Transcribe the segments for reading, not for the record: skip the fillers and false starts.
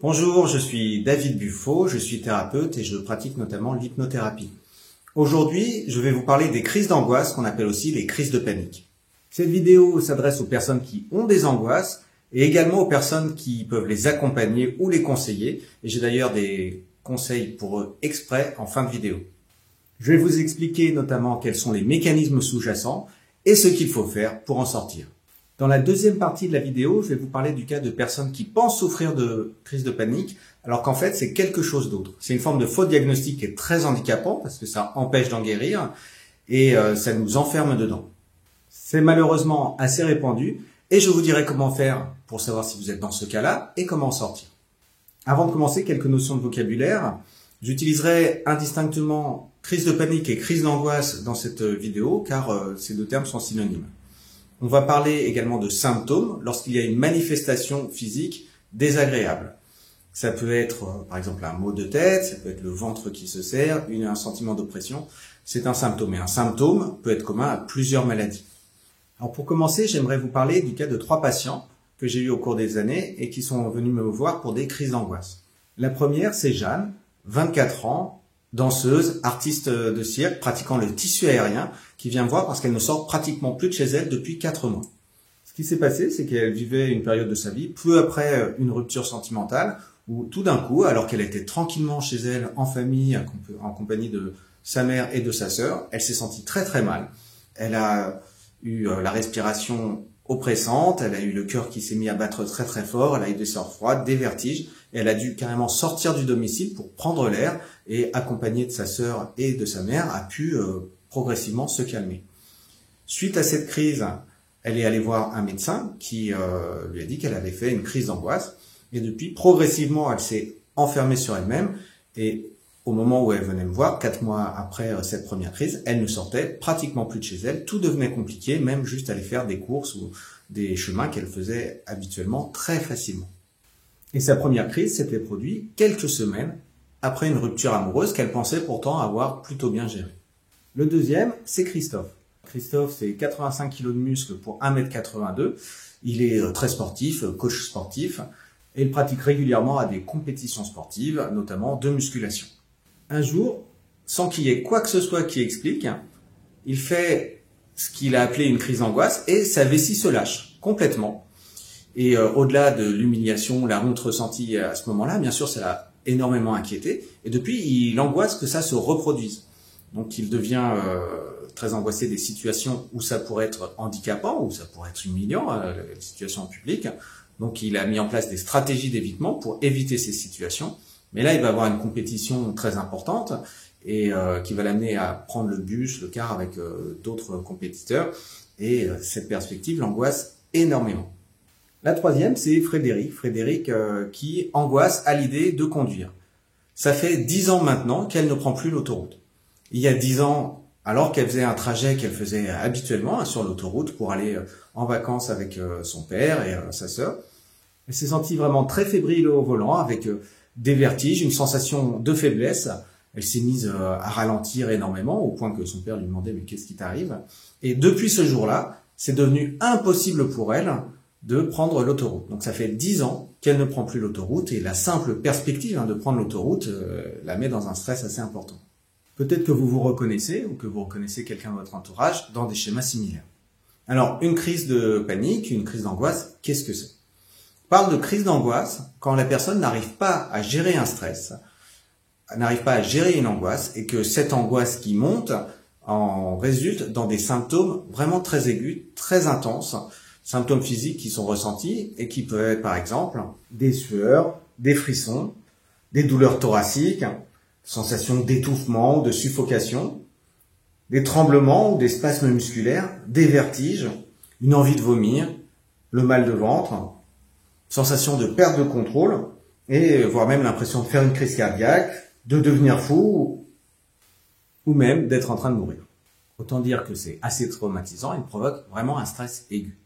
Bonjour, je suis David Buffo, je suis thérapeute et je pratique notamment l'hypnothérapie. Aujourd'hui, je vais vous parler des crises d'angoisse qu'on appelle aussi les crises de panique. Cette vidéo s'adresse aux personnes qui ont des angoisses et également aux personnes qui peuvent les accompagner ou les conseiller. Et j'ai d'ailleurs des conseils pour eux exprès en fin de vidéo. Je vais vous expliquer notamment quels sont les mécanismes sous-jacents et ce qu'il faut faire pour en sortir. Dans la deuxième partie de la vidéo, je vais vous parler du cas de personnes qui pensent souffrir de crise de panique, alors qu'en fait, c'est quelque chose d'autre. C'est une forme de faux diagnostic qui est très handicapant parce que ça empêche d'en guérir et ça nous enferme dedans. C'est malheureusement assez répandu et je vous dirai comment faire pour savoir si vous êtes dans ce cas-là et comment en sortir. Avant de commencer, quelques notions de vocabulaire. J'utiliserai indistinctement crise de panique et crise d'angoisse dans cette vidéo car ces deux termes sont synonymes. On va parler également de symptômes lorsqu'il y a une manifestation physique désagréable. Ça peut être par exemple un maux de tête, ça peut être le ventre qui se serre, un sentiment d'oppression. C'est un symptôme et un symptôme peut être commun à plusieurs maladies. Alors pour commencer, j'aimerais vous parler du cas de 3 patients que j'ai eu au cours des années et qui sont venus me voir pour des crises d'angoisse. La première, c'est Jeanne, 24 ans, danseuse, artiste de cirque, pratiquant le tissu aérien, qui vient me voir parce qu'elle ne sort pratiquement plus de chez elle depuis 4 mois. Ce qui s'est passé, c'est qu'elle vivait une période de sa vie, peu après une rupture sentimentale, où tout d'un coup, alors qu'elle était tranquillement chez elle, en famille, en compagnie de sa mère et de sa sœur, elle s'est sentie très très mal. Elle a eu la respiration oppressante, elle a eu le cœur qui s'est mis à battre très très fort, elle a eu des sueurs froides, des vertiges, et elle a dû carrément sortir du domicile pour prendre l'air et, accompagnée de sa sœur et de sa mère, a pu progressivement se calmer. Suite à cette crise, elle est allée voir un médecin qui lui a dit qu'elle avait fait une crise d'angoisse, et depuis, progressivement, elle s'est enfermée sur elle-même, et au moment où elle venait me voir, 4 mois après cette première crise, elle ne sortait pratiquement plus de chez elle, tout devenait compliqué, même juste aller faire des courses ou des chemins qu'elle faisait habituellement très facilement. Et sa première crise s'était produite quelques semaines après une rupture amoureuse qu'elle pensait pourtant avoir plutôt bien gérée. Le deuxième, c'est Christophe. Christophe, c'est 85 kg de muscle pour 1,82 m. Il est très sportif, coach sportif, et il pratique régulièrement à des compétitions sportives, notamment de musculation. Un jour, sans qu'il y ait quoi que ce soit qui explique, il fait ce qu'il a appelé une crise d'angoisse et sa vessie se lâche complètement. Et au-delà de l'humiliation, la honte ressentie à ce moment-là, bien sûr, ça l'a énormément inquiété. Et depuis, il angoisse que ça se reproduise. Donc, il devient très angoissé des situations où ça pourrait être handicapant, où ça pourrait être humiliant, les situations en public. Donc, il a mis en place des stratégies d'évitement pour éviter ces situations. Mais là, il va avoir une compétition très importante et qui va l'amener à prendre le bus, le car avec d'autres compétiteurs. Et cette perspective l'angoisse énormément. La troisième, c'est Frédéric. Frédéric qui angoisse à l'idée de conduire. Ça fait 10 ans maintenant qu'elle ne prend plus l'autoroute. Il y a 10 ans, alors qu'elle faisait un trajet qu'elle faisait habituellement sur l'autoroute pour aller en vacances avec son père et sa sœur, elle s'est sentie vraiment très fébrile au volant avec des vertiges, une sensation de faiblesse. Elle s'est mise à ralentir énormément au point que son père lui demandait « mais qu'est-ce qui t'arrive ?» Et depuis ce jour-là, c'est devenu impossible pour elle de prendre l'autoroute. Donc ça fait 10 ans qu'elle ne prend plus l'autoroute et la simple perspective de prendre l'autoroute la met dans un stress assez important. Peut-être que vous vous reconnaissez ou que vous reconnaissez quelqu'un de votre entourage dans des schémas similaires. Alors, une crise de panique, une crise d'angoisse, qu'est-ce que c'est ? On parle de crise d'angoisse quand la personne n'arrive pas à gérer un stress, n'arrive pas à gérer une angoisse et que cette angoisse qui monte en résulte dans des symptômes vraiment très aigus, très intenses, symptômes physiques qui sont ressentis et qui peuvent être par exemple des sueurs, des frissons, des douleurs thoraciques, sensations d'étouffement ou de suffocation, des tremblements ou des spasmes musculaires, des vertiges, une envie de vomir, le mal de ventre, sensation de perte de contrôle et voire même l'impression de faire une crise cardiaque, de devenir fou ou même d'être en train de mourir. Autant dire que c'est assez traumatisant et provoque vraiment un stress aigu.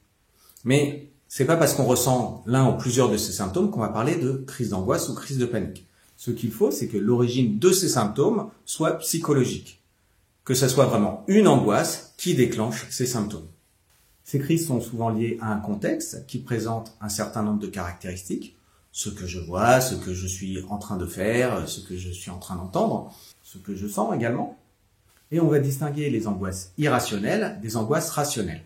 Mais c'est pas parce qu'on ressent l'un ou plusieurs de ces symptômes qu'on va parler de crise d'angoisse ou crise de panique. Ce qu'il faut, c'est que l'origine de ces symptômes soit psychologique. Que ça soit vraiment une angoisse qui déclenche ces symptômes. Ces crises sont souvent liées à un contexte qui présente un certain nombre de caractéristiques, ce que je vois, ce que je suis en train de faire, ce que je suis en train d'entendre, ce que je sens également. Et on va distinguer les angoisses irrationnelles des angoisses rationnelles.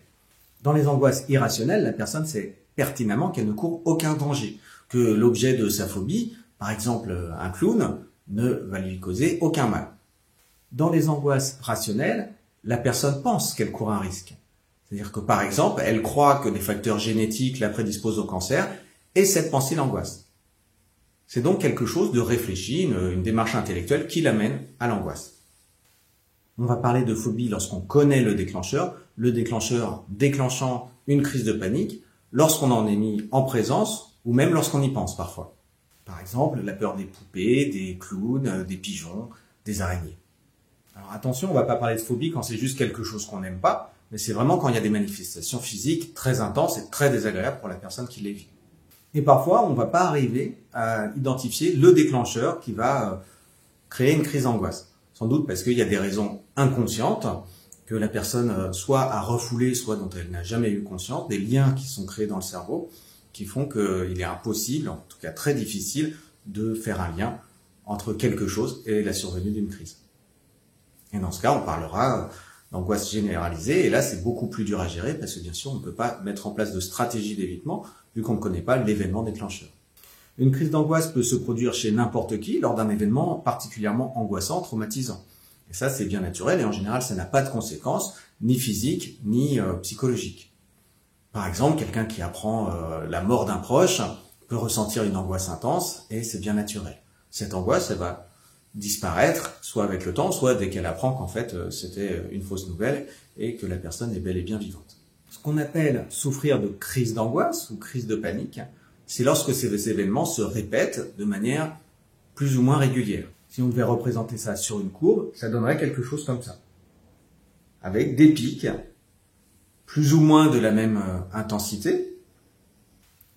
Dans les angoisses irrationnelles, la personne sait pertinemment qu'elle ne court aucun danger, que l'objet de sa phobie, par exemple un clown, ne va lui causer aucun mal. Dans les angoisses rationnelles, la personne pense qu'elle court un risque. C'est-à-dire que par exemple, elle croit que des facteurs génétiques la prédisposent au cancer, et cette pensée l'angoisse. C'est donc quelque chose de réfléchi, une démarche intellectuelle qui l'amène à l'angoisse. On va parler de phobie lorsqu'on connaît le déclencheur déclenchant une crise de panique, lorsqu'on en est mis en présence ou même lorsqu'on y pense parfois. Par exemple, la peur des poupées, des clowns, des pigeons, des araignées. Alors attention, on ne va pas parler de phobie quand c'est juste quelque chose qu'on n'aime pas, mais c'est vraiment quand il y a des manifestations physiques très intenses et très désagréables pour la personne qui les vit. Et parfois, on ne va pas arriver à identifier le déclencheur qui va créer une crise d'angoisse. Sans doute parce qu'il y a des raisons inconscientes que la personne soit a refoulé, soit dont elle n'a jamais eu conscience, des liens qui sont créés dans le cerveau qui font qu'il est impossible, en tout cas très difficile, de faire un lien entre quelque chose et la survenue d'une crise. Et dans ce cas, on parlera d'angoisse généralisée, et là c'est beaucoup plus dur à gérer parce que bien sûr on ne peut pas mettre en place de stratégie d'évitement vu qu'on ne connaît pas l'événement déclencheur. Une crise d'angoisse peut se produire chez n'importe qui lors d'un événement particulièrement angoissant, traumatisant. Et ça, c'est bien naturel et en général, ça n'a pas de conséquences, ni physiques, ni psychologiques. Par exemple, quelqu'un qui apprend la mort d'un proche peut ressentir une angoisse intense et c'est bien naturel. Cette angoisse, elle va disparaître, soit avec le temps, soit dès qu'elle apprend qu'en fait, c'était une fausse nouvelle et que la personne est bel et bien vivante. Ce qu'on appelle souffrir de crise d'angoisse ou crise de panique, c'est lorsque ces événements se répètent de manière plus ou moins régulière. Si on devait représenter ça sur une courbe, ça donnerait quelque chose comme ça. Avec des pics, plus ou moins de la même intensité,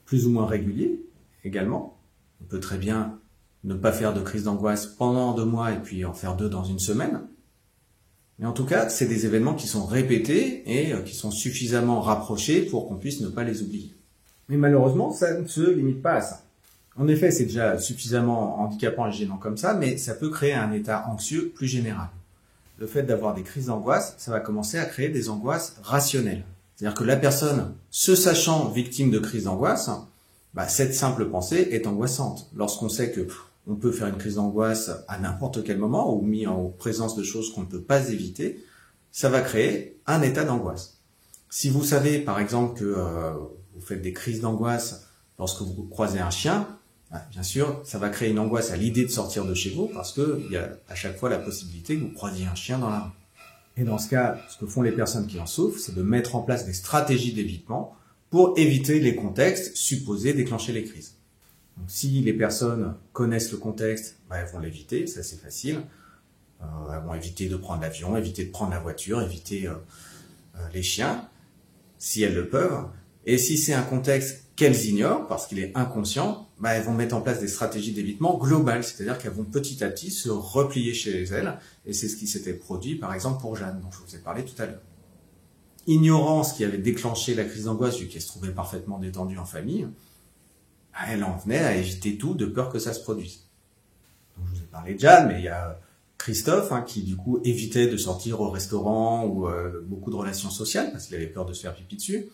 plus ou moins réguliers également. On peut très bien ne pas faire de crise d'angoisse pendant 2 mois et puis en faire 2 dans une semaine. Mais en tout cas, c'est des événements qui sont répétés et qui sont suffisamment rapprochés pour qu'on puisse ne pas les oublier. Mais malheureusement, ça ne se limite pas à ça. En effet, c'est déjà suffisamment handicapant et gênant comme ça, mais ça peut créer un état anxieux plus général. Le fait d'avoir des crises d'angoisse, ça va commencer à créer des angoisses rationnelles. C'est-à-dire que la personne, se sachant victime de crise d'angoisse, cette simple pensée est angoissante. Lorsqu'on sait que on peut faire une crise d'angoisse à n'importe quel moment ou mis en présence de choses qu'on ne peut pas éviter, ça va créer un état d'angoisse. Si vous savez, par exemple, que vous faites des crises d'angoisse lorsque vous croisez un chien, bien sûr, ça va créer une angoisse à l'idée de sortir de chez vous parce qu'il y a à chaque fois la possibilité que vous croisiez un chien dans la rue. Et dans ce cas, ce que font les personnes qui en souffrent, c'est de mettre en place des stratégies d'évitement pour éviter les contextes supposés déclencher les crises. Donc, si les personnes connaissent le contexte, elles vont l'éviter, ça c'est facile. Elles vont éviter de prendre l'avion, éviter de prendre la voiture, éviter les chiens, si elles le peuvent. Et si c'est un contexte qu'elles ignorent, parce qu'il est inconscient, elles vont mettre en place des stratégies d'évitement globales, c'est-à-dire qu'elles vont petit à petit se replier chez elles, et c'est ce qui s'était produit par exemple pour Jeanne, dont je vous ai parlé tout à l'heure. Ignorant ce qui avait déclenché la crise d'angoisse, vu qu'elle se trouvait parfaitement détendue en famille, elle en venait à éviter tout de peur que ça se produise. Donc, je vous ai parlé de Jeanne, mais il y a Christophe, qui du coup évitait de sortir au restaurant ou beaucoup de relations sociales, parce qu'il avait peur de se faire pipi dessus.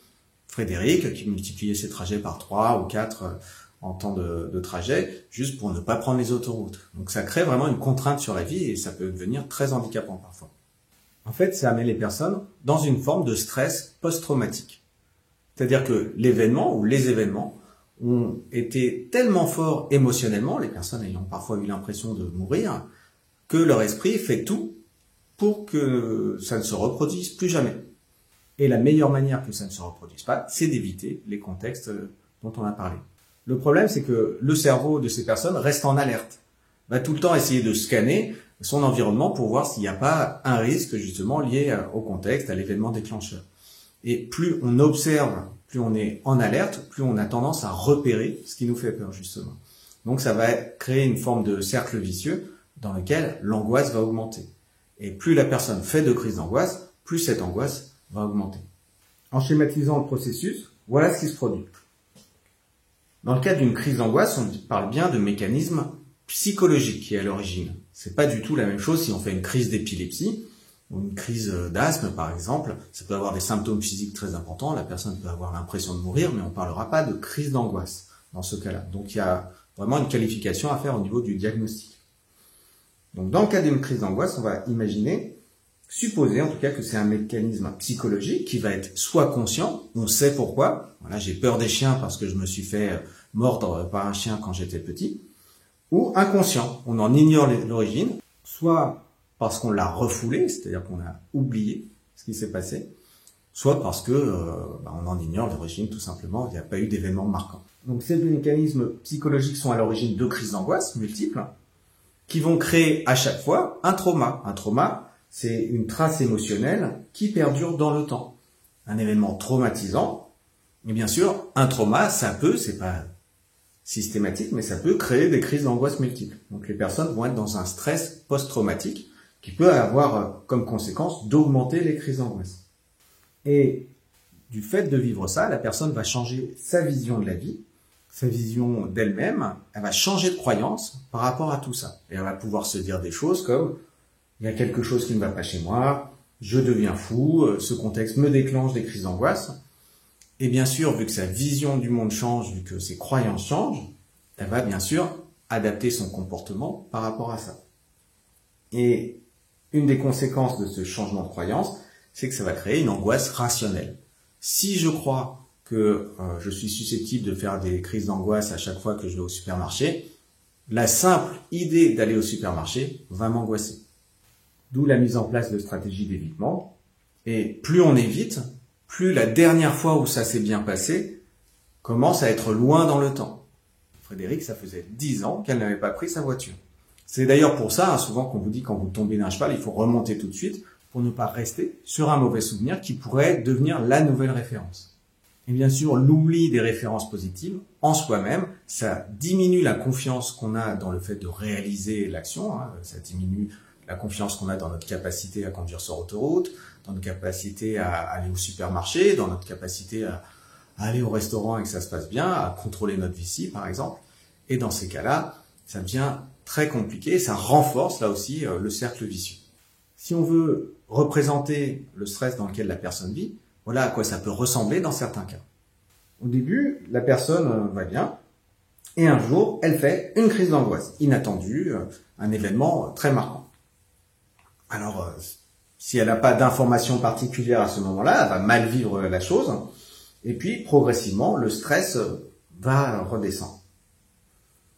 Frédéric, qui multipliait ses trajets par 3 ou 4 en temps de trajet, juste pour ne pas prendre les autoroutes. Donc ça crée vraiment une contrainte sur la vie et ça peut devenir très handicapant parfois. En fait, ça met les personnes dans une forme de stress post-traumatique. C'est-à-dire que l'événement ou les événements ont été tellement forts émotionnellement, les personnes ayant parfois eu l'impression de mourir, que leur esprit fait tout pour que ça ne se reproduise plus jamais. Et la meilleure manière que ça ne se reproduise pas, c'est d'éviter les contextes dont on a parlé. Le problème, c'est que le cerveau de ces personnes reste en alerte. Va tout le temps essayer de scanner son environnement pour voir s'il n'y a pas un risque justement lié au contexte, à l'événement déclencheur. Et plus on observe, plus on est en alerte, plus on a tendance à repérer ce qui nous fait peur justement. Donc ça va créer une forme de cercle vicieux dans lequel l'angoisse va augmenter. Et plus la personne fait de crises d'angoisse, plus cette angoisse va augmenter. En schématisant le processus, voilà ce qui se produit. Dans le cas d'une crise d'angoisse, on parle bien de mécanismes psychologiques qui est à l'origine. C'est pas du tout la même chose si on fait une crise d'épilepsie ou une crise d'asthme par exemple. Ça peut avoir des symptômes physiques très importants, la personne peut avoir l'impression de mourir, mais on ne parlera pas de crise d'angoisse dans ce cas-là. Donc il y a vraiment une qualification à faire au niveau du diagnostic. Donc dans le cas d'une crise d'angoisse, on va supposer en tout cas que c'est un mécanisme psychologique qui va être soit conscient, on sait pourquoi, voilà, j'ai peur des chiens parce que je me suis fait mordre par un chien quand j'étais petit, ou inconscient, on en ignore l'origine, soit parce qu'on l'a refoulé, c'est-à-dire qu'on a oublié ce qui s'est passé, soit parce que on en ignore l'origine tout simplement, il n'y a pas eu d'événement marquant. Donc ces deux mécanismes psychologiques sont à l'origine de crises d'angoisse multiples, qui vont créer à chaque fois un trauma. Un trauma, c'est une trace émotionnelle qui perdure dans le temps. Un événement traumatisant, et bien sûr, un trauma, c'est pas systématique, mais ça peut créer des crises d'angoisse multiples. Donc les personnes vont être dans un stress post-traumatique qui peut avoir comme conséquence d'augmenter les crises d'angoisse. Et du fait de vivre ça, la personne va changer sa vision de la vie, sa vision d'elle-même, elle va changer de croyance par rapport à tout ça. Et elle va pouvoir se dire des choses comme « il y a quelque chose qui ne va pas chez moi, je deviens fou, ce contexte me déclenche des crises d'angoisse ». Et bien sûr, vu que sa vision du monde change, vu que ses croyances changent, elle va bien sûr adapter son comportement par rapport à ça. Et une des conséquences de ce changement de croyance, c'est que ça va créer une angoisse rationnelle. Si je crois que je suis susceptible de faire des crises d'angoisse à chaque fois que je vais au supermarché, la simple idée d'aller au supermarché va m'angoisser. D'où la mise en place de stratégies d'évitement. Et plus on évite, plus la dernière fois où ça s'est bien passé commence à être loin dans le temps. Frédéric, ça faisait 10 ans qu'elle n'avait pas pris sa voiture. C'est d'ailleurs pour ça, souvent qu'on vous dit quand vous tombez d'un cheval, il faut remonter tout de suite pour ne pas rester sur un mauvais souvenir qui pourrait devenir la nouvelle référence. Et bien sûr, l'oubli des références positives en soi-même, ça diminue la confiance qu'on a dans le fait de réaliser l'action, ça diminue la confiance qu'on a dans notre capacité à conduire sur autoroute, dans notre capacité à aller au supermarché, dans notre capacité à aller au restaurant et que ça se passe bien, à contrôler notre vessie par exemple. Et dans ces cas-là, ça devient très compliqué, ça renforce là aussi le cercle vicieux. Si on veut représenter le stress dans lequel la personne vit, voilà à quoi ça peut ressembler dans certains cas. Au début, la personne va bien, et un jour, elle fait une crise d'angoisse, inattendue, un événement très marquant. Alors, si elle n'a pas d'informations particulières à ce moment-là, elle va mal vivre la chose, et puis progressivement, le stress va redescendre.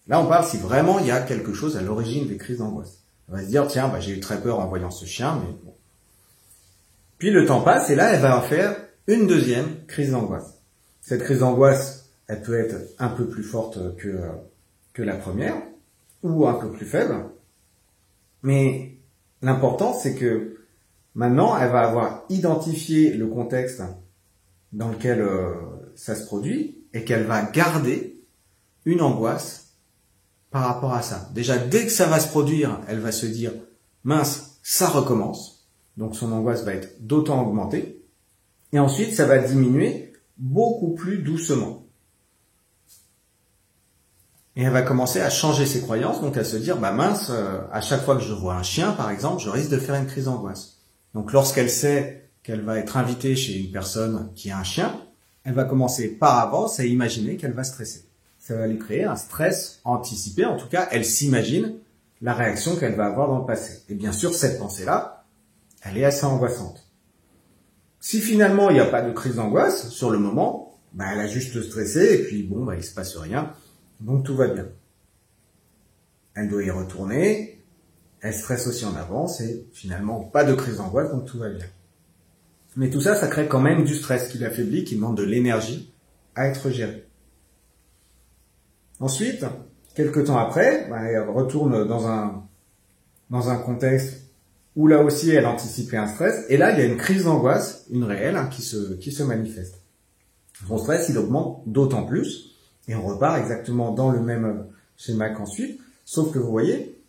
Là, on parle si vraiment il y a quelque chose à l'origine des crises d'angoisse. Elle va se dire, tiens, j'ai eu très peur en voyant ce chien, mais bon. Puis le temps passe, et là, elle va faire une deuxième crise d'angoisse. Cette crise d'angoisse, elle peut être un peu plus forte que la première, ou un peu plus faible. Mais l'important, c'est que maintenant, elle va avoir identifié le contexte dans lequel ça se produit, et qu'elle va garder une angoisse par rapport à ça. Déjà, dès que ça va se produire, elle va se dire « mince, ça recommence ». Donc son angoisse va être d'autant augmentée. Et ensuite, ça va diminuer beaucoup plus doucement. Et elle va commencer à changer ses croyances, donc à se dire, mince, à chaque fois que je vois un chien, par exemple, je risque de faire une crise d'angoisse. Donc lorsqu'elle sait qu'elle va être invitée chez une personne qui a un chien, elle va commencer par avance à imaginer qu'elle va stresser. Ça va lui créer un stress anticipé, en tout cas, elle s'imagine la réaction qu'elle va avoir dans le passé. Et bien sûr, cette pensée-là, elle est assez angoissante. Si finalement il n'y a pas de crise d'angoisse, sur le moment, elle a juste stressé et puis il se passe rien, donc tout va bien. Elle doit y retourner, elle stresse aussi en avance et finalement pas de crise d'angoisse, donc tout va bien. Mais tout ça, ça crée quand même du stress qui l'affaiblit, qui demande de l'énergie à être géré. Ensuite, quelques temps après, elle retourne dans un contexte où là aussi elle anticipait un stress, et là il y a une crise d'angoisse, une réelle, qui se manifeste. Son stress, il augmente d'autant plus, et on repart exactement dans le même schéma qu'ensuite, sauf que vous voyez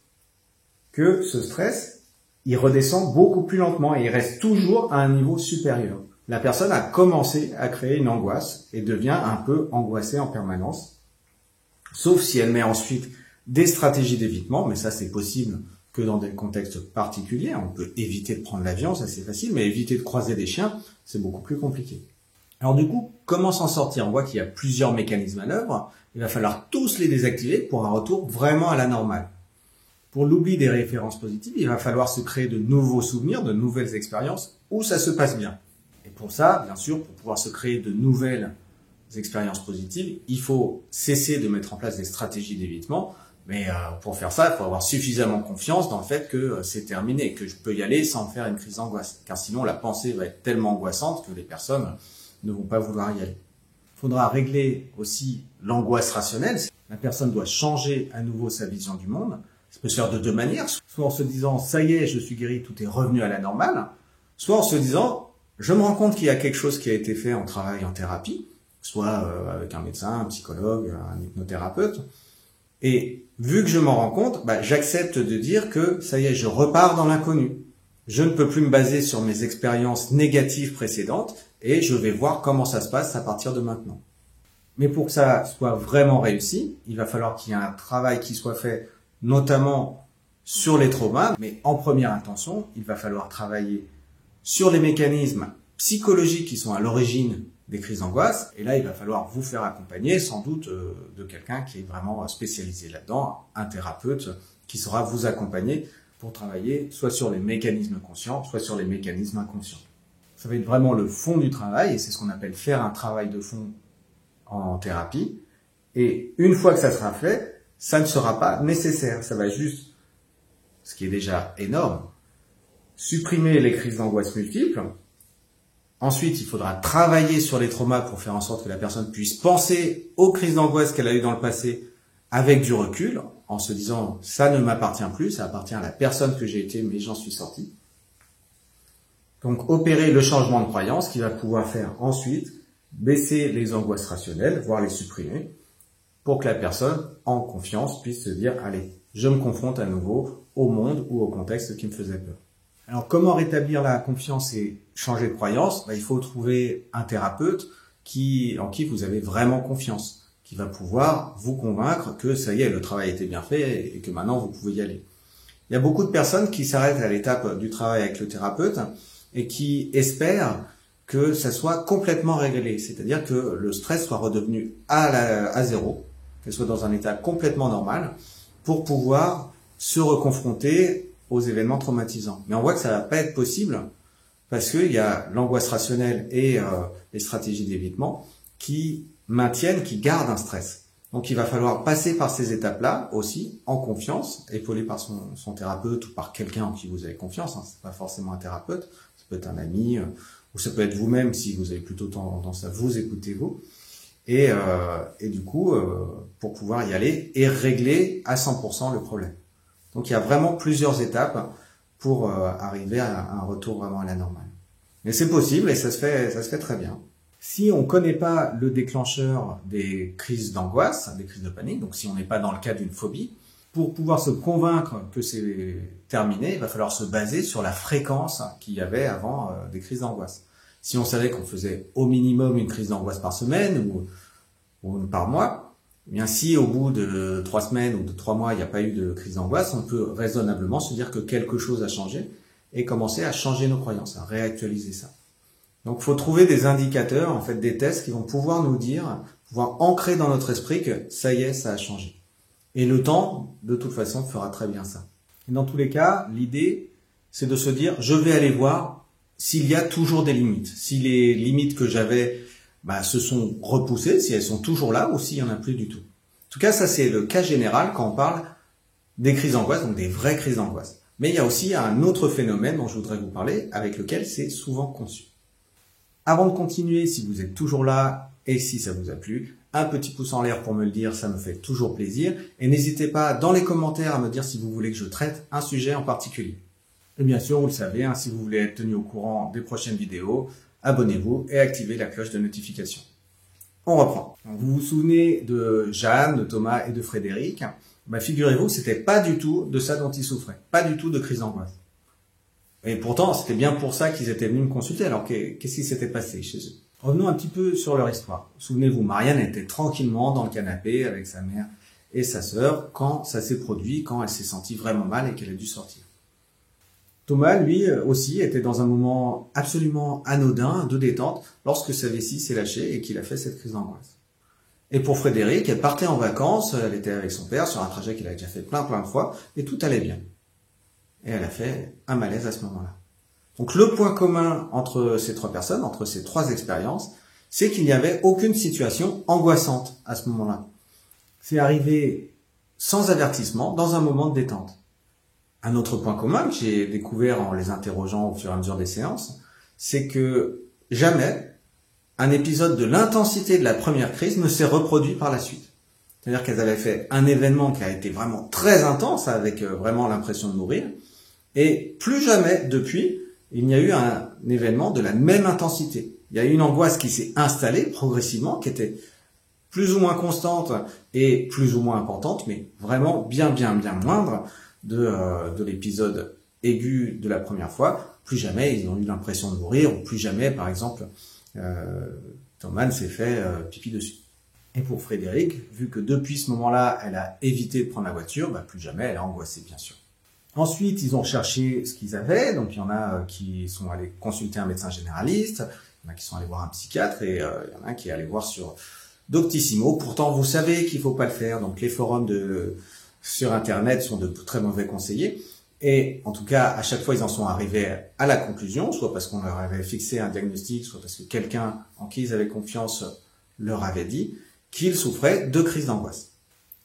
que ce stress, il redescend beaucoup plus lentement, et il reste toujours à un niveau supérieur. La personne a commencé à créer une angoisse, et devient un peu angoissée en permanence, sauf si elle met ensuite des stratégies d'évitement, mais ça c'est possible que dans des contextes particuliers. On peut éviter de prendre l'avion, ça c'est facile, mais éviter de croiser des chiens, c'est beaucoup plus compliqué. Alors du coup, comment s'en sortir? On voit qu'il y a plusieurs mécanismes à l'œuvre. Il va falloir tous les désactiver pour un retour vraiment à la normale. Pour l'oubli des références positives, il va falloir se créer de nouveaux souvenirs, de nouvelles expériences où ça se passe bien. Et pour ça, bien sûr, pour pouvoir se créer de nouvelles expériences positives, il faut cesser de mettre en place des stratégies d'évitement. Mais pour faire ça, il faut avoir suffisamment confiance dans le fait que c'est terminé, que je peux y aller sans faire une crise d'angoisse. Car sinon, la pensée va être tellement angoissante que les personnes ne vont pas vouloir y aller. Il faudra régler aussi l'angoisse rationnelle. La personne doit changer à nouveau sa vision du monde. Ça peut se faire de deux manières. Soit en se disant « ça y est, je suis guéri, tout est revenu à la normale », soit en se disant « je me rends compte qu'il y a quelque chose qui a été fait en travail, en thérapie », soit avec un médecin, un psychologue, un hypnothérapeute. Et vu que je m'en rends compte, j'accepte de dire que ça y est, je repars dans l'inconnu. Je ne peux plus me baser sur mes expériences négatives précédentes et je vais voir comment ça se passe à partir de maintenant. Mais pour que ça soit vraiment réussi, il va falloir qu'il y ait un travail qui soit fait, notamment sur les traumas. Mais en première intention, il va falloir travailler sur les mécanismes psychologiques qui sont à l'origine des crises d'angoisse. Et là, il va falloir vous faire accompagner, sans doute, de quelqu'un qui est vraiment spécialisé là-dedans, un thérapeute qui saura vous accompagner pour travailler soit sur les mécanismes conscients, soit sur les mécanismes inconscients. Ça va être vraiment le fond du travail, et c'est ce qu'on appelle faire un travail de fond en thérapie. Et une fois que ça sera fait, ça ne sera pas nécessaire. Ça va juste, ce qui est déjà énorme, supprimer les crises d'angoisse multiples. Ensuite, il faudra travailler sur les traumas pour faire en sorte que la personne puisse penser aux crises d'angoisse qu'elle a eues dans le passé avec du recul, en se disant « ça ne m'appartient plus, ça appartient à la personne que j'ai été, mais j'en suis sorti ». Donc, opérer le changement de croyance qui va pouvoir faire ensuite baisser les angoisses rationnelles, voire les supprimer, pour que la personne, en confiance, puisse se dire « allez, je me confronte à nouveau au monde ou au contexte qui me faisait peur ». Alors, comment rétablir la confiance et changer de croyance? Il faut trouver un thérapeute en qui vous avez vraiment confiance, qui va pouvoir vous convaincre que ça y est, le travail a été bien fait et que maintenant vous pouvez y aller. Il y a beaucoup de personnes qui s'arrêtent à l'étape du travail avec le thérapeute et qui espèrent que ça soit complètement réglé, c'est-à-dire que le stress soit redevenu à zéro, qu'elle soit dans un état complètement normal, pour pouvoir se reconfronter aux événements traumatisants. Mais on voit que ça va pas être possible parce qu'il y a l'angoisse rationnelle et les stratégies d'évitement qui maintiennent, qui gardent un stress. Donc il va falloir passer par ces étapes-là aussi, en confiance, épaulé par son thérapeute ou par quelqu'un en qui vous avez confiance. C'est pas forcément un thérapeute, ça peut être un ami, ou ça peut être vous-même si vous avez plutôt tendance à vous écouter vous. Et du coup, pour pouvoir y aller et régler à 100% le problème. Donc il y a vraiment plusieurs étapes pour arriver à un retour vraiment à la normale. Mais c'est possible et ça se fait très bien. Si on ne connaît pas le déclencheur des crises d'angoisse, des crises de panique, donc si on n'est pas dans le cas d'une phobie, pour pouvoir se convaincre que c'est terminé, il va falloir se baser sur la fréquence qu'il y avait avant des crises d'angoisse. Si on savait qu'on faisait au minimum une crise d'angoisse par semaine ou par mois, eh bien si au bout de 3 semaines ou de 3 mois, il n'y a pas eu de crise d'angoisse, on peut raisonnablement se dire que quelque chose a changé et commencer à changer nos croyances, à réactualiser ça. Donc il faut trouver des indicateurs, en fait des tests qui vont pouvoir nous dire, pouvoir ancrer dans notre esprit que ça y est, ça a changé. Et le temps, de toute façon, fera très bien ça. Et dans tous les cas, l'idée, c'est de se dire, je vais aller voir s'il y a toujours des limites. Si les limites que j'avais se sont repoussées, si elles sont toujours là ou s'il n'y en a plus du tout. En tout cas, ça c'est le cas général quand on parle des crises d'angoisse, donc des vraies crises d'angoisse. Mais il y a aussi un autre phénomène dont je voudrais vous parler, avec lequel c'est souvent conçu. Avant de continuer, si vous êtes toujours là et si ça vous a plu, un petit pouce en l'air pour me le dire, ça me fait toujours plaisir. Et n'hésitez pas dans les commentaires à me dire si vous voulez que je traite un sujet en particulier. Et bien sûr, vous le savez, si vous voulez être tenu au courant des prochaines vidéos, abonnez-vous et activez la cloche de notification. On reprend. Vous vous souvenez de Jeanne, de Thomas et de Frédéric? Figurez-vous que c'était pas du tout de ça dont ils souffraient. Pas du tout de crise d'angoisse. Et pourtant, c'était bien pour ça qu'ils étaient venus me consulter. Alors, qu'est-ce qui s'était passé chez eux? Revenons un petit peu sur leur histoire. Souvenez-vous, Marianne était tranquillement dans le canapé avec sa mère et sa sœur quand ça s'est produit, quand elle s'est sentie vraiment mal et qu'elle a dû sortir. Thomas, lui aussi, était dans un moment absolument anodin de détente lorsque sa vessie s'est lâchée et qu'il a fait cette crise d'angoisse. Et pour Frédéric, elle partait en vacances, elle était avec son père sur un trajet qu'il avait déjà fait plein de fois, et tout allait bien. Et elle a fait un malaise à ce moment-là. Donc le point commun entre ces trois personnes, entre ces trois expériences, c'est qu'il n'y avait aucune situation angoissante à ce moment-là. C'est arrivé sans avertissement, dans un moment de détente. Un autre point commun que j'ai découvert en les interrogeant au fur et à mesure des séances, c'est que jamais un épisode de l'intensité de la première crise ne s'est reproduit par la suite. C'est-à-dire qu'elles avaient fait un événement qui a été vraiment très intense, avec vraiment l'impression de mourir, et plus jamais depuis, il n'y a eu un événement de la même intensité. Il y a eu une angoisse qui s'est installée progressivement, qui était plus ou moins constante et plus ou moins importante, mais vraiment bien moindre de l'épisode aigu de la première fois. Plus jamais ils ont eu l'impression de mourir, ou plus jamais, par exemple, Thomas s'est fait pipi dessus. Et pour Frédéric, vu que depuis ce moment-là, elle a évité de prendre la voiture, plus jamais elle a angoissé, bien sûr. Ensuite, ils ont cherché ce qu'ils avaient. Donc, il y en a qui sont allés consulter un médecin généraliste, il y en a qui sont allés voir un psychiatre, et il y en a qui est allé voir sur Doctissimo. Pourtant, vous savez qu'il faut pas le faire. Donc, les forums sur Internet sont de très mauvais conseillers. Et en tout cas, à chaque fois, ils en sont arrivés à la conclusion, soit parce qu'on leur avait fixé un diagnostic, soit parce que quelqu'un en qui ils avaient confiance leur avait dit qu'ils souffraient de crises d'angoisse.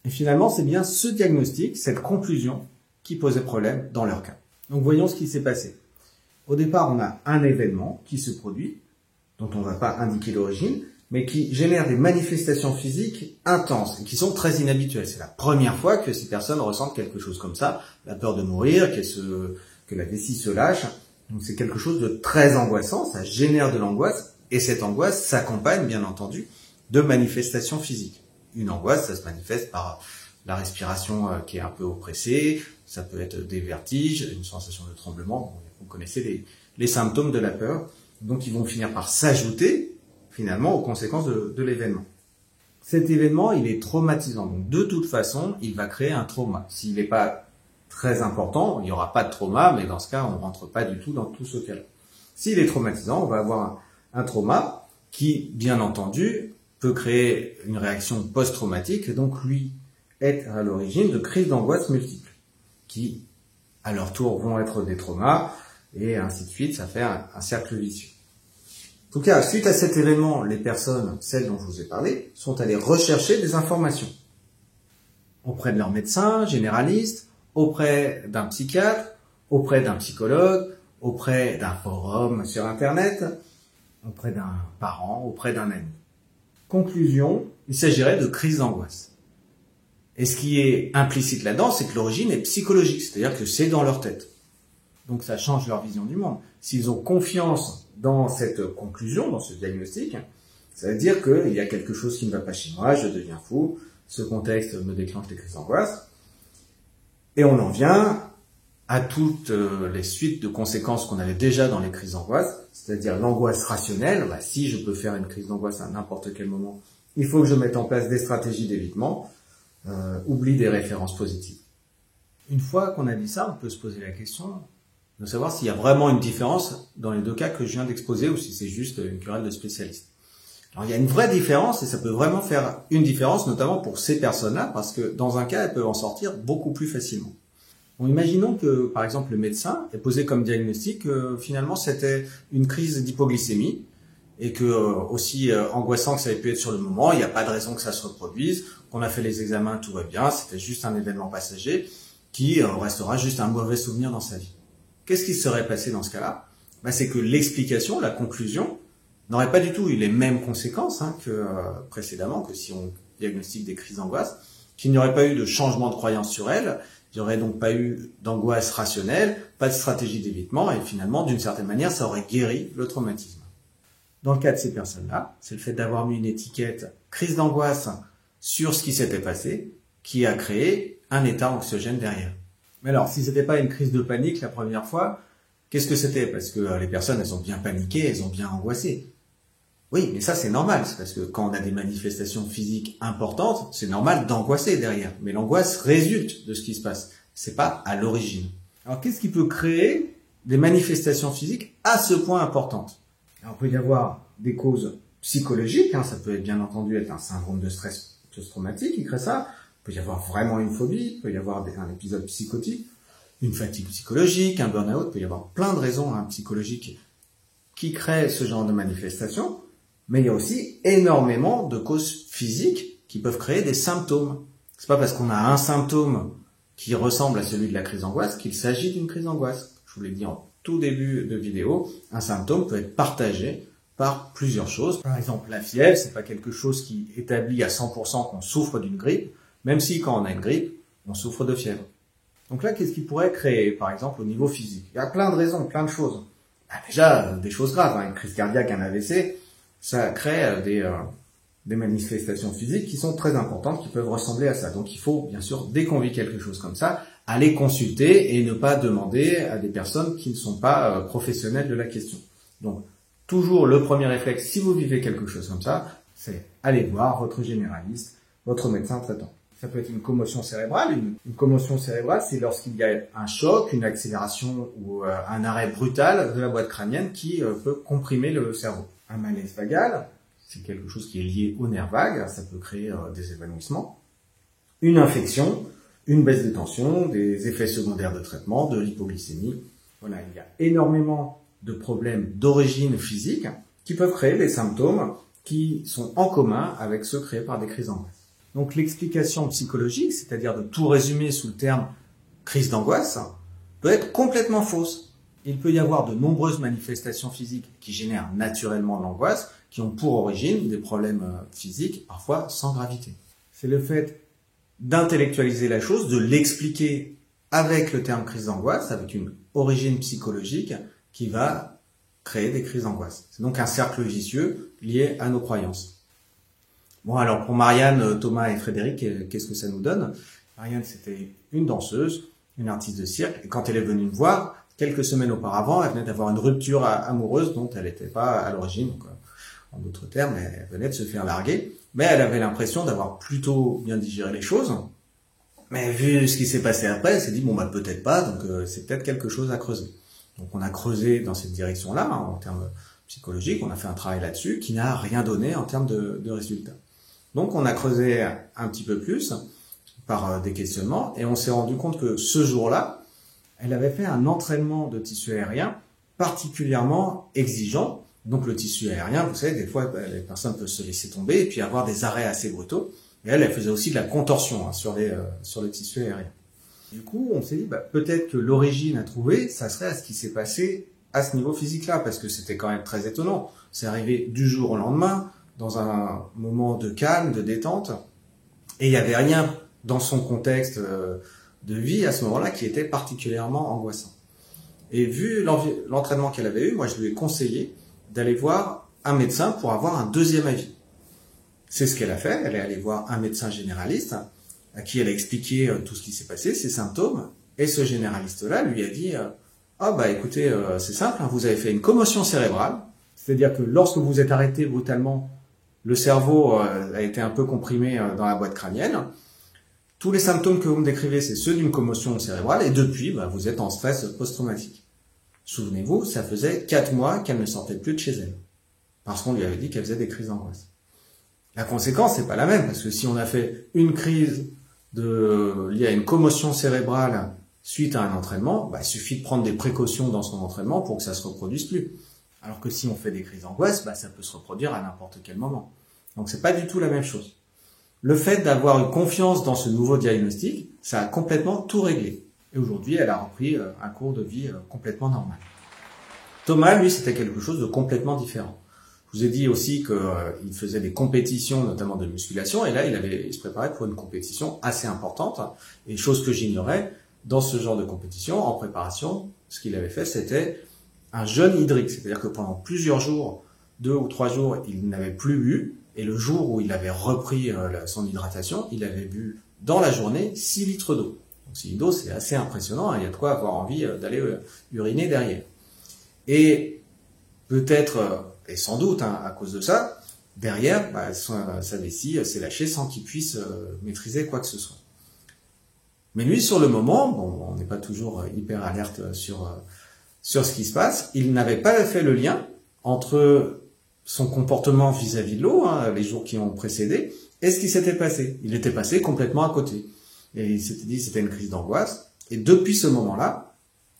Et finalement, c'est bien ce diagnostic, cette conclusion, qui posait problème dans leur cas. Donc voyons ce qui s'est passé. Au départ, on a un événement qui se produit, dont on ne va pas indiquer l'origine, mais qui génère des manifestations physiques intenses et qui sont très inhabituelles. C'est la première fois que ces personnes ressentent quelque chose comme ça, la peur de mourir, que la vessie se lâche. Donc c'est quelque chose de très angoissant, ça génère de l'angoisse, et cette angoisse s'accompagne, bien entendu, de manifestations physiques. Une angoisse, ça se manifeste par la respiration qui est un peu oppressée, ça peut être des vertiges, une sensation de tremblement. Vous connaissez les symptômes de la peur, donc ils vont finir par s'ajouter finalement aux conséquences de l'événement. Cet événement, il est traumatisant. Donc de toute façon, il va créer un trauma. S'il n'est pas très important, il n'y aura pas de trauma, mais dans ce cas, on ne rentre pas du tout dans tout ce cas-là. S'il est traumatisant, on va avoir un trauma qui, bien entendu, peut créer une réaction post-traumatique, et donc lui être à l'origine de crises d'angoisse multiples, qui, à leur tour, vont être des traumas, et ainsi de suite, ça fait un cercle vicieux. En tout cas, suite à cet événement, les personnes, celles dont je vous ai parlé, sont allées rechercher des informations auprès de leur médecin généraliste, auprès d'un psychiatre, auprès d'un psychologue, auprès d'un forum sur Internet, auprès d'un parent, auprès d'un ami. Conclusion, il s'agirait de crise d'angoisse. Et ce qui est implicite là-dedans, c'est que l'origine est psychologique, c'est-à-dire que c'est dans leur tête. Donc ça change leur vision du monde. S'ils ont confiance dans cette conclusion, dans ce diagnostic, ça veut dire qu'il y a quelque chose qui ne va pas chez moi, je deviens fou, ce contexte me déclenche des crises d'angoisse. Et on en vient à toutes les suites de conséquences qu'on avait déjà dans les crises d'angoisse, c'est-à-dire l'angoisse rationnelle. Si je peux faire une crise d'angoisse à n'importe quel moment, il faut que je mette en place des stratégies d'évitement, oublie des références positives. Une fois qu'on a dit ça, on peut se poser la question de savoir s'il y a vraiment une différence dans les deux cas que je viens d'exposer ou si c'est juste une querelle de spécialistes. Alors il y a une vraie différence et ça peut vraiment faire une différence, notamment pour ces personnes-là, parce que dans un cas, elles peuvent en sortir beaucoup plus facilement. Bon, imaginons que, par exemple, le médecin ait posé comme diagnostic que finalement c'était une crise d'hypoglycémie et que, aussi angoissant que ça avait pu être sur le moment, il n'y a pas de raison que ça se reproduise, qu'on a fait les examens, tout va bien, c'était juste un événement passager qui restera juste un mauvais souvenir dans sa vie. Qu'est-ce qui serait passé dans ce cas-là ? C'est que l'explication, la conclusion, n'aurait pas du tout eu les mêmes conséquences que précédemment, que si on diagnostique des crises d'angoisse, qu'il n'y aurait pas eu de changement de croyance sur elles, il n'y aurait donc pas eu d'angoisse rationnelle, pas de stratégie d'évitement, et finalement, d'une certaine manière, ça aurait guéri le traumatisme. Dans le cas de ces personnes-là, c'est le fait d'avoir mis une étiquette crise d'angoisse sur ce qui s'était passé, qui a créé un état anxiogène derrière. Mais alors, si c'était pas une crise de panique la première fois, qu'est-ce que c'était ? Parce que les personnes, elles ont bien paniqué, elles ont bien angoissé. Oui, mais ça c'est normal, c'est parce que quand on a des manifestations physiques importantes, c'est normal d'angoisser derrière. Mais l'angoisse résulte de ce qui se passe, c'est pas à l'origine. Alors qu'est-ce qui peut créer des manifestations physiques à ce point importantes? Alors, il peut y avoir des causes psychologiques, ça peut être bien entendu être un syndrome de stress post-traumatique qui crée ça, il peut y avoir vraiment une phobie, il peut y avoir un épisode psychotique, une fatigue psychologique, un burn-out, il peut y avoir plein de raisons psychologiques qui créent ce genre de manifestations, mais il y a aussi énormément de causes physiques qui peuvent créer des symptômes. C'est pas parce qu'on a un symptôme qui ressemble à celui de la crise d'angoisse qu'il s'agit d'une crise d'angoisse. Je vous l'ai dit en tout début de vidéo, un symptôme peut être partagé par plusieurs choses. Par exemple, la fièvre, c'est pas quelque chose qui établit à 100% qu'on souffre d'une grippe, même si quand on a une grippe, on souffre de fièvre. Donc là, qu'est-ce qui pourrait créer, par exemple, au niveau physique? Il y a plein de raisons, plein de choses. Déjà, des choses graves, une crise cardiaque, un AVC, ça crée des manifestations physiques qui sont très importantes, qui peuvent ressembler à ça. Donc il faut, bien sûr, dès qu'on vit quelque chose comme ça, aller consulter et ne pas demander à des personnes qui ne sont pas professionnelles de la question. Donc, toujours le premier réflexe, si vous vivez quelque chose comme ça, c'est aller voir votre généraliste, votre médecin traitant. Ça peut être une commotion cérébrale. Une commotion cérébrale, c'est lorsqu'il y a un choc, une accélération ou un arrêt brutal de la boîte crânienne qui peut comprimer le cerveau. Un malaise vagal, c'est quelque chose qui est lié au nerf vague, ça peut créer des évanouissements. Une infection, une baisse de tension, des effets secondaires de traitement, de l'hypoglycémie. Voilà, il y a énormément de problèmes d'origine physique qui peuvent créer des symptômes qui sont en commun avec ceux créés par des crises d'angoisse. Donc l'explication psychologique, c'est-à-dire de tout résumer sous le terme crise d'angoisse, peut être complètement fausse. Il peut y avoir de nombreuses manifestations physiques qui génèrent naturellement l'angoisse, qui ont pour origine des problèmes physiques, parfois sans gravité. C'est le fait d'intellectualiser la chose, de l'expliquer avec le terme crise d'angoisse, avec une origine psychologique qui va créer des crises d'angoisse. C'est donc un cercle vicieux lié à nos croyances. Bon, alors pour Marianne, Thomas et Frédéric, qu'est-ce que ça nous donne? Marianne, c'était une danseuse, une artiste de cirque, et quand elle est venue me voir, quelques semaines auparavant, elle venait d'avoir une rupture amoureuse dont elle n'était pas à l'origine. Donc, en d'autres termes, elle venait de se faire larguer, mais elle avait l'impression d'avoir plutôt bien digéré les choses. Mais vu ce qui s'est passé après, elle s'est dit, bon, bah peut-être pas, donc c'est peut-être quelque chose à creuser. Donc on a creusé dans cette direction-là, en termes psychologiques, on a fait un travail là-dessus qui n'a rien donné en termes de résultats. Donc on a creusé un petit peu plus par des questionnements et on s'est rendu compte que ce jour-là, elle avait fait un entraînement de tissu aérien particulièrement exigeant. Donc le tissu aérien, vous savez, des fois les personnes peuvent se laisser tomber et puis avoir des arrêts assez brutaux. Et elle faisait aussi de la contorsion sur le tissu aérien. Du coup, on s'est dit, peut-être que l'origine à trouver, ça serait à ce qui s'est passé à ce niveau physique-là, parce que c'était quand même très étonnant. C'est arrivé du jour au lendemain, dans un moment de calme, de détente, et il n'y avait rien dans son contexte de vie à ce moment-là qui était particulièrement angoissant. Et vu l'entraînement qu'elle avait eu, moi je lui ai conseillé d'aller voir un médecin pour avoir un deuxième avis. C'est ce qu'elle a fait, elle est allée voir un médecin généraliste à qui elle a expliqué tout ce qui s'est passé, ses symptômes, et ce généraliste-là lui a dit écoutez, c'est simple, vous avez fait une commotion cérébrale, c'est-à-dire que lorsque vous êtes arrêté brutalement, le cerveau a été un peu comprimé dans la boîte crânienne. Tous les symptômes que vous me décrivez, c'est ceux d'une commotion cérébrale, et depuis, vous êtes en stress post-traumatique. Souvenez-vous, ça faisait 4 mois qu'elle ne sortait plus de chez elle, parce qu'on lui avait dit qu'elle faisait des crises d'angoisse. La conséquence, c'est pas la même, parce que si on a fait une crise liée à une commotion cérébrale suite à un entraînement, il suffit de prendre des précautions dans son entraînement pour que ça se reproduise plus. Alors que si on fait des crises d'angoisse, ça peut se reproduire à n'importe quel moment. Donc c'est pas du tout la même chose. Le fait d'avoir eu confiance dans ce nouveau diagnostic, ça a complètement tout réglé. Et aujourd'hui, elle a repris un cours de vie complètement normal. Thomas, lui, c'était quelque chose de complètement différent. Je vous ai dit aussi qu'il faisait des compétitions, notamment de musculation, et là, il se préparait pour une compétition assez importante. Et chose que j'ignorais, dans ce genre de compétition, en préparation, ce qu'il avait fait, c'était un jeûne hydrique. C'est-à-dire que pendant plusieurs jours, 2 ou 3 jours, il n'avait plus bu, et le jour où il avait repris son hydratation, il avait bu dans la journée 6 litres d'eau. Donc 6 litres d'eau, c'est assez impressionnant, il y a de quoi avoir envie d'aller uriner derrière. Et peut-être et sans doute à cause de ça, derrière, sa vessie s'est lâchée sans qu'il puisse maîtriser quoi que ce soit. Mais lui, sur le moment, bon, on n'est pas toujours hyper alerte sur ce qui se passe, il n'avait pas fait le lien entre son comportement vis-à-vis de l'eau, les jours qui ont précédé, et ce qui s'était passé. Il était passé complètement à côté. Et il s'était dit que c'était une crise d'angoisse. Et depuis ce moment-là,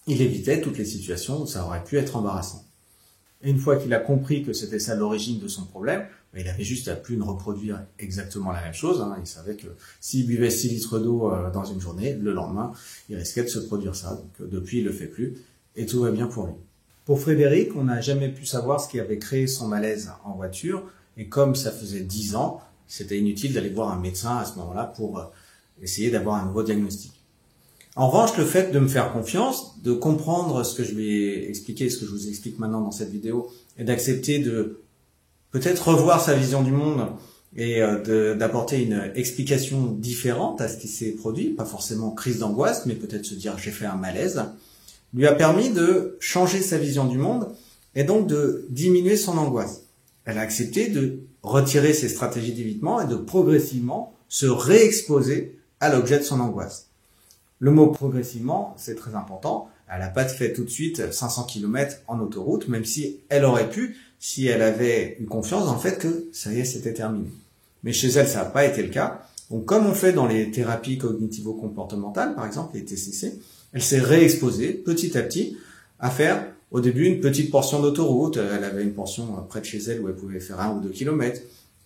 il évitait toutes les situations où ça aurait pu être embarrassant. Et une fois qu'il a compris que c'était ça l'origine de son problème, il avait juste à plus ne reproduire exactement la même chose. Il savait que s'il buvait 6 litres d'eau dans une journée, le lendemain, il risquait de se produire ça. Donc depuis, il le fait plus et tout va bien pour lui. Pour Frédéric, on n'a jamais pu savoir ce qui avait créé son malaise en voiture. Et comme ça faisait 10 ans, c'était inutile d'aller voir un médecin à ce moment-là pour essayer d'avoir un nouveau diagnostic. En revanche, le fait de me faire confiance, de comprendre ce que je lui ai expliqué, ce que je vous explique maintenant dans cette vidéo, et d'accepter de peut-être revoir sa vision du monde et d'apporter une explication différente à ce qui s'est produit, pas forcément crise d'angoisse, mais peut-être se dire j'ai fait un malaise, lui a permis de changer sa vision du monde et donc de diminuer son angoisse. Elle a accepté de retirer ses stratégies d'évitement et de progressivement se réexposer à l'objet de son angoisse. Le mot progressivement, c'est très important. Elle n'a pas fait tout de suite 500 km en autoroute, même si elle aurait pu, si elle avait eu confiance dans le fait que ça y est, c'était terminé. Mais chez elle, ça n'a pas été le cas. Donc, comme on fait dans les thérapies cognitivo-comportementales, par exemple, les TCC, elle s'est réexposée petit à petit à faire, au début, une petite portion d'autoroute. Elle avait une portion près de chez elle où elle pouvait faire 1 ou 2 kilomètres,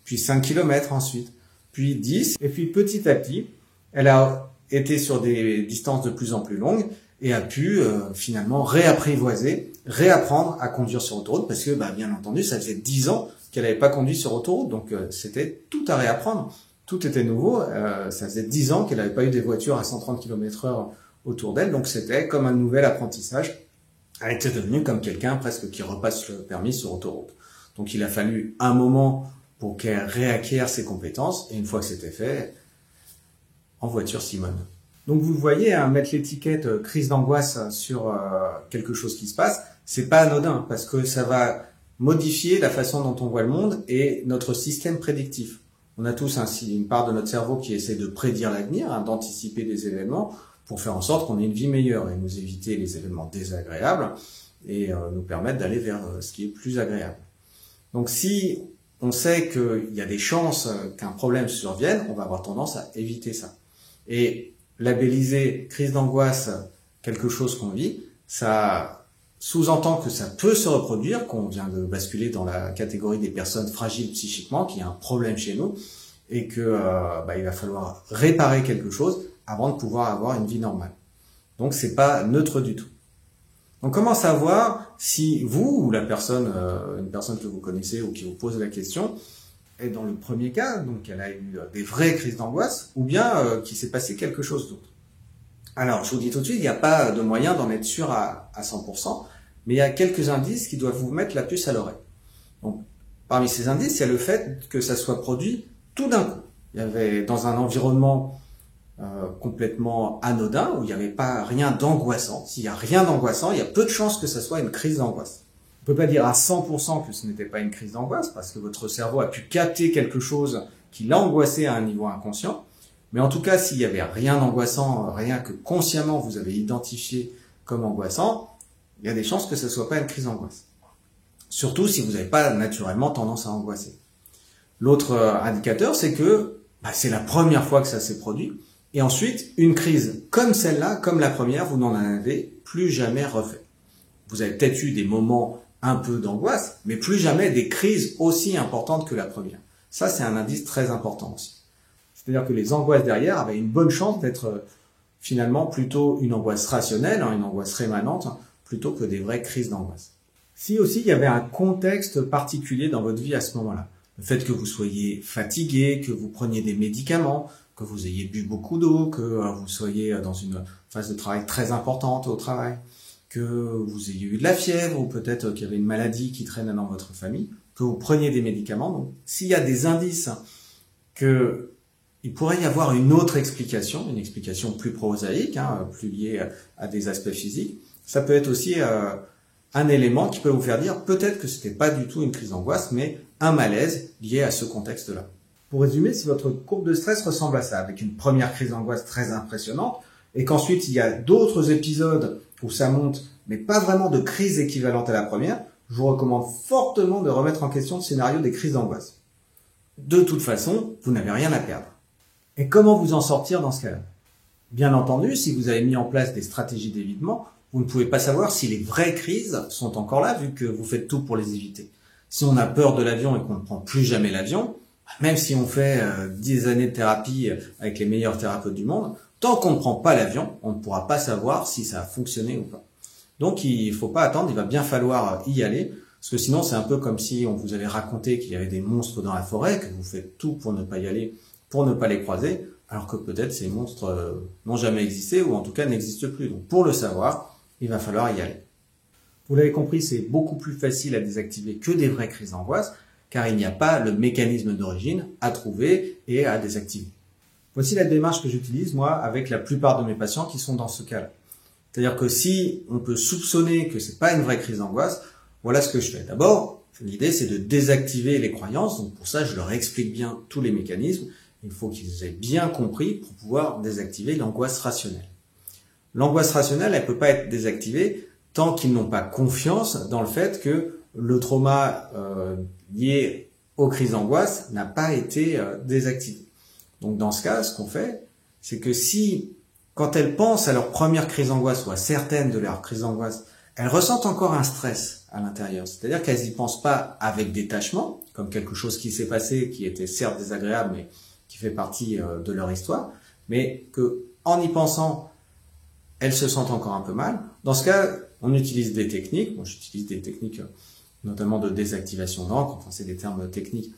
puis 5 kilomètres ensuite, puis 10. Et puis, petit à petit, elle a été sur des distances de plus en plus longues et a pu finalement réapprivoiser, réapprendre à conduire sur autoroute parce que, bien entendu, ça faisait 10 ans qu'elle n'avait pas conduit sur autoroute, donc c'était tout à réapprendre. Tout était nouveau, ça faisait 10 ans qu'elle n'avait pas eu des voitures à 130 km/h autour d'elle, donc c'était comme un nouvel apprentissage. Elle était devenue comme quelqu'un presque qui repasse le permis sur autoroute. Donc il a fallu un moment pour qu'elle réacquiert ses compétences, et une fois que c'était fait, en voiture Simone. Donc vous voyez, mettre l'étiquette crise d'angoisse sur quelque chose qui se passe, c'est pas anodin, parce que ça va modifier la façon dont on voit le monde et notre système prédictif. On a tous ainsi une part de notre cerveau qui essaie de prédire l'avenir, d'anticiper des événements pour faire en sorte qu'on ait une vie meilleure et nous éviter les événements désagréables et nous permettre d'aller vers ce qui est plus agréable. Donc si on sait qu'il y a des chances qu'un problème survienne, on va avoir tendance à éviter ça. Et labelliser crise d'angoisse quelque chose qu'on vit, ça sous-entend que ça peut se reproduire, qu'on vient de basculer dans la catégorie des personnes fragiles psychiquement, qu'il y a un problème chez nous, et que il va falloir réparer quelque chose avant de pouvoir avoir une vie normale. Donc c'est pas neutre du tout. Donc comment savoir si vous ou la personne, une personne que vous connaissez ou qui vous pose la question, est dans le premier cas, donc elle a eu des vraies crises d'angoisse, ou bien qu'il s'est passé quelque chose d'autre. Alors, je vous dis tout de suite, il n'y a pas de moyen d'en être sûr à 100%, mais il y a quelques indices qui doivent vous mettre la puce à l'oreille. Donc, parmi ces indices, il y a le fait que ça soit produit tout d'un coup. Il y avait dans un environnement complètement anodin, où il n'y avait pas rien d'angoissant. S'il n'y a rien d'angoissant, il y a peu de chances que ça soit une crise d'angoisse. On ne peut pas dire à 100% que ce n'était pas une crise d'angoisse, parce que votre cerveau a pu capter quelque chose qui l'a angoissé à un niveau inconscient. Mais en tout cas, s'il n'y avait rien d'angoissant, rien que consciemment vous avez identifié comme angoissant, il y a des chances que ce ne soit pas une crise d'angoisse. Surtout si vous n'avez pas naturellement tendance à angoisser. L'autre indicateur, c'est que c'est la première fois que ça s'est produit. Et ensuite, une crise comme celle-là, comme la première, vous n'en avez plus jamais refait. Vous avez peut-être eu des moments un peu d'angoisse, mais plus jamais des crises aussi importantes que la première. Ça, c'est un indice très important aussi. C'est-à-dire que les angoisses derrière avaient une bonne chance d'être finalement plutôt une angoisse rationnelle, une angoisse rémanente, plutôt que des vraies crises d'angoisse. Si aussi il y avait un contexte particulier dans votre vie à ce moment-là, le fait que vous soyez fatigué, que vous preniez des médicaments, que vous ayez bu beaucoup d'eau, que vous soyez dans une phase de travail très importante au travail, que vous ayez eu de la fièvre ou peut-être qu'il y avait une maladie qui traînait dans votre famille, que vous preniez des médicaments. Donc, s'il y a des indices qu'il pourrait y avoir une autre explication, une explication plus prosaïque, plus liée à des aspects physiques, ça peut être aussi un élément qui peut vous faire dire peut-être que c'était pas du tout une crise d'angoisse, mais un malaise lié à ce contexte-là. Pour résumer, si votre courbe de stress ressemble à ça, avec une première crise d'angoisse très impressionnante, et qu'ensuite il y a d'autres épisodes où ça monte, mais pas vraiment de crise équivalente à la première, je vous recommande fortement de remettre en question le scénario des crises d'angoisse. De toute façon, vous n'avez rien à perdre. Et comment vous en sortir dans ce cas-là? Bien entendu, si vous avez mis en place des stratégies d'évitement, vous ne pouvez pas savoir si les vraies crises sont encore là, vu que vous faites tout pour les éviter. Si on a peur de l'avion et qu'on ne prend plus jamais l'avion, même si on fait 10 années de thérapie avec les meilleurs thérapeutes du monde, tant qu'on ne prend pas l'avion, on ne pourra pas savoir si ça a fonctionné ou pas. Donc il ne faut pas attendre, il va bien falloir y aller, parce que sinon c'est un peu comme si on vous avait raconté qu'il y avait des monstres dans la forêt, que vous faites tout pour ne pas y aller, pour ne pas les croiser, alors que peut-être ces monstres n'ont jamais existé, ou en tout cas n'existent plus. Donc pour le savoir, il va falloir y aller. Vous l'avez compris, c'est beaucoup plus facile à désactiver que des vraies crises d'angoisse, car il n'y a pas le mécanisme d'origine à trouver et à désactiver. Voici la démarche que j'utilise, moi, avec la plupart de mes patients qui sont dans ce cas-là. C'est-à-dire que si on peut soupçonner que c'est pas une vraie crise d'angoisse, voilà ce que je fais. D'abord, l'idée, c'est de désactiver les croyances. Donc pour ça, je leur explique bien tous les mécanismes. Il faut qu'ils aient bien compris pour pouvoir désactiver l'angoisse rationnelle. L'angoisse rationnelle, elle peut pas être désactivée tant qu'ils n'ont pas confiance dans le fait que le trauma lié aux crises d'angoisse n'a pas été désactivé. Donc dans ce cas, ce qu'on fait, c'est que si, quand elles pensent à leur première crise d'angoisse ou à certaines de leurs crises d'angoisse, elles ressentent encore un stress à l'intérieur. C'est-à-dire qu'elles n'y pensent pas avec détachement, comme quelque chose qui s'est passé, qui était certes désagréable, mais qui fait partie de leur histoire, mais que en y pensant, elles se sentent encore un peu mal. Dans ce cas, on utilise des techniques. Moi, j'utilise des techniques notamment de désactivation d'encre, enfin c'est des termes techniques,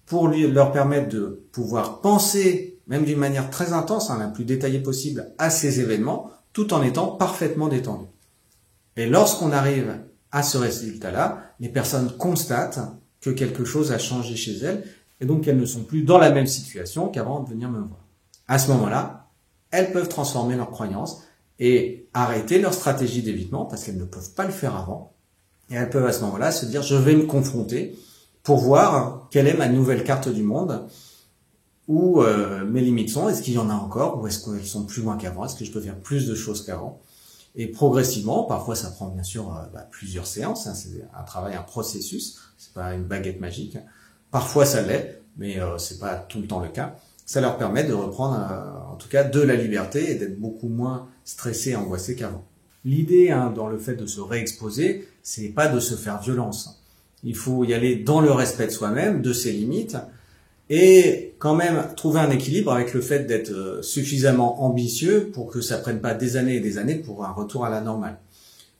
pour leur permettre de pouvoir penser, même d'une manière très intense, la plus détaillée possible, à ces événements, tout en étant parfaitement détendu. Et lorsqu'on arrive à ce résultat-là, les personnes constatent que quelque chose a changé chez elles, et donc qu'elles ne sont plus dans la même situation qu'avant de venir me voir. À ce moment-là, elles peuvent transformer leurs croyances et arrêter leur stratégie d'évitement, parce qu'elles ne peuvent pas le faire avant, et elles peuvent à ce moment-là se dire « je vais me confronter » pour voir quelle est ma nouvelle carte du monde, où mes limites sont, est-ce qu'il y en a encore, ou est-ce qu'elles sont plus loin qu'avant, est-ce que je peux faire plus de choses qu'avant. Et progressivement, parfois ça prend bien sûr plusieurs séances, c'est un travail, un processus, c'est pas une baguette magique. Parfois ça l'est, mais c'est pas tout le temps le cas. Ça leur permet de reprendre en tout cas de la liberté et d'être beaucoup moins stressés et angoissés qu'avant. L'idée dans le fait de se réexposer, c'est pas de se faire violence. Il faut y aller dans le respect de soi-même, de ses limites, et quand même trouver un équilibre avec le fait d'être suffisamment ambitieux pour que ça prenne pas des années et des années pour un retour à la normale.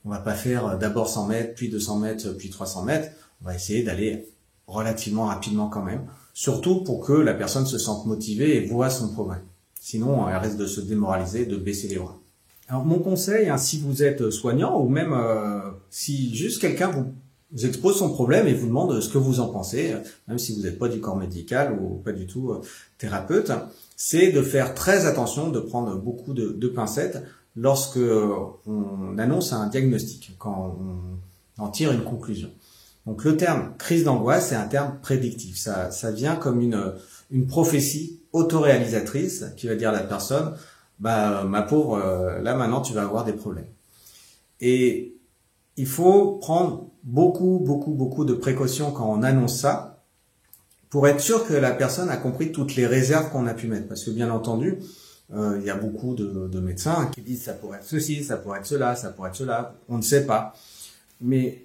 On va pas faire d'abord 100 mètres, puis 200 mètres, puis 300 mètres. On va essayer d'aller relativement rapidement quand même, surtout pour que la personne se sente motivée et voit son progrès. Sinon, elle risque de se démoraliser, de baisser les bras. Alors mon conseil, si vous êtes soignant ou même si juste quelqu'un vous expose son problème et vous demande ce que vous en pensez, même si vous n'êtes pas du corps médical ou pas du tout thérapeute, c'est de faire très attention, de prendre beaucoup de pincettes lorsque on annonce un diagnostic, quand on en tire une conclusion. Donc le terme crise d'angoisse, c'est un terme prédictif. Ça vient comme une prophétie autoréalisatrice qui va dire à la personne, ma pauvre, là maintenant tu vas avoir des problèmes. Et il faut prendre beaucoup de précautions quand on annonce ça, pour être sûr que la personne a compris toutes les réserves qu'on a pu mettre. Parce que bien entendu, il y a beaucoup de médecins qui disent ça pourrait être ceci, ça pourrait être cela, ça pourrait être cela, on ne sait pas. Mais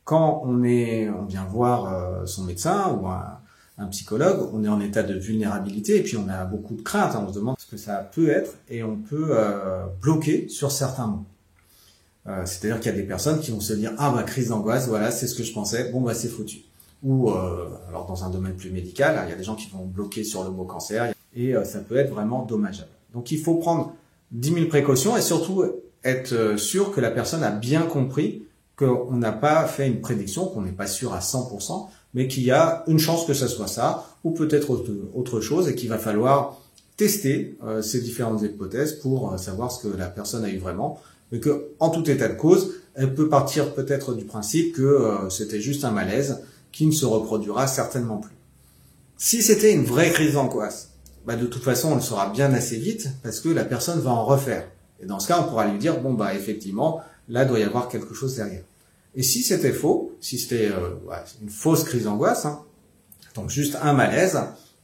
quand on vient voir son médecin ou un psychologue, on est en état de vulnérabilité et puis on a beaucoup de crainte, on se demande ce que ça peut être et on peut bloquer sur certains mots. C'est-à-dire qu'il y a des personnes qui vont se dire « Ah, crise d'angoisse, voilà, c'est ce que je pensais, bon, c'est foutu ». Ou, alors dans un domaine plus médical, il y a des gens qui vont bloquer sur le mot cancer et ça peut être vraiment dommageable. Donc il faut prendre 10 000 précautions et surtout être sûr que la personne a bien compris qu'on n'a pas fait une prédiction, qu'on n'est pas sûr à 100%, mais qu'il y a une chance que ça soit ça, ou peut-être autre chose, et qu'il va falloir tester ces différentes hypothèses pour savoir ce que la personne a eu vraiment, mais que en tout état de cause, elle peut partir peut-être du principe que c'était juste un malaise qui ne se reproduira certainement plus. Si c'était une vraie crise d'angoisse, de toute façon, on le saura bien assez vite parce que la personne va en refaire. Et dans ce cas, on pourra lui dire, bon, effectivement, là, il doit y avoir quelque chose derrière. Et si c'était faux, si c'était une fausse crise d'angoisse, donc juste un malaise,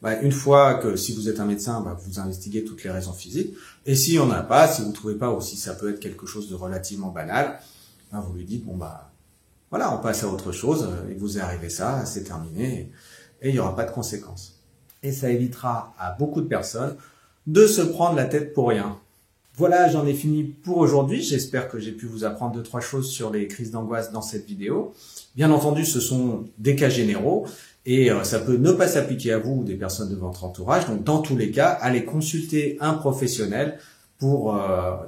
une fois que si vous êtes un médecin, vous investiguez toutes les raisons physiques. Et si on n'a pas, si vous trouvez pas, ou si ça peut être quelque chose de relativement banal, vous lui dites, voilà, on passe à autre chose, il vous est arrivé ça, c'est terminé, et il n'y aura pas de conséquences. Et ça évitera à beaucoup de personnes de se prendre la tête pour rien. Voilà, j'en ai fini pour aujourd'hui. J'espère que j'ai pu vous apprendre 2-3 choses sur les crises d'angoisse dans cette vidéo. Bien entendu, ce sont des cas généraux et ça peut ne pas s'appliquer à vous ou des personnes de votre entourage. Donc, dans tous les cas, allez consulter un professionnel pour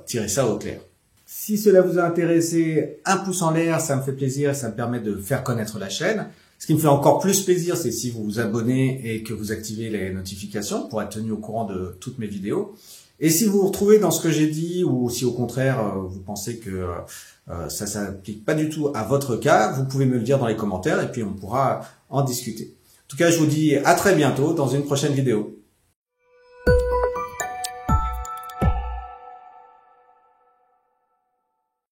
tirer ça au clair. Si cela vous a intéressé, un pouce en l'air, ça me fait plaisir, ça me permet de faire connaître la chaîne. Ce qui me fait encore plus plaisir, c'est si vous vous abonnez et que vous activez les notifications pour être tenu au courant de toutes mes vidéos. Et si vous vous retrouvez dans ce que j'ai dit ou si au contraire vous pensez que ça s'applique pas du tout à votre cas, vous pouvez me le dire dans les commentaires et puis on pourra en discuter. En tout cas, je vous dis à très bientôt dans une prochaine vidéo.